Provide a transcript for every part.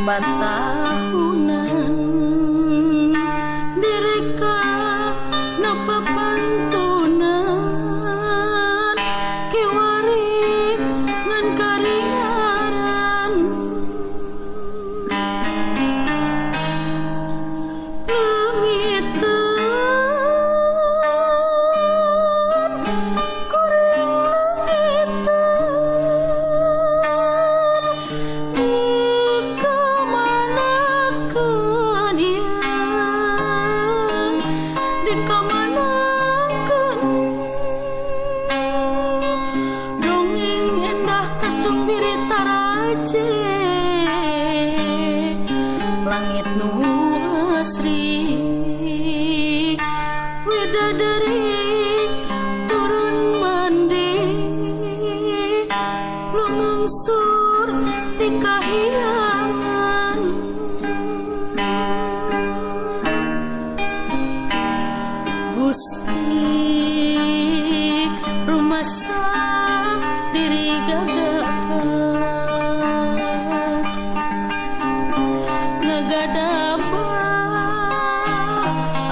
patahunan direka napapantunan kiwari ngan karingaran langit nu asri widadari turun mandi lungsur di kahiyangan Gusti rumasa diri gagahan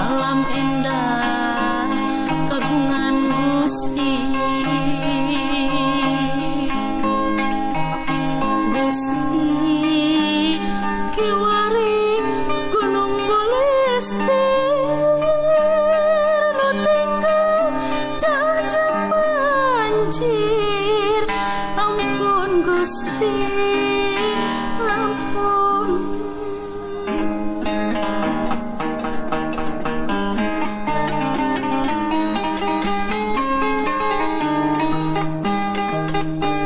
alam indah kagungan Gusti Gusti kiwari gunung Bulistir nu tinggal jajang banjir ampun Gusti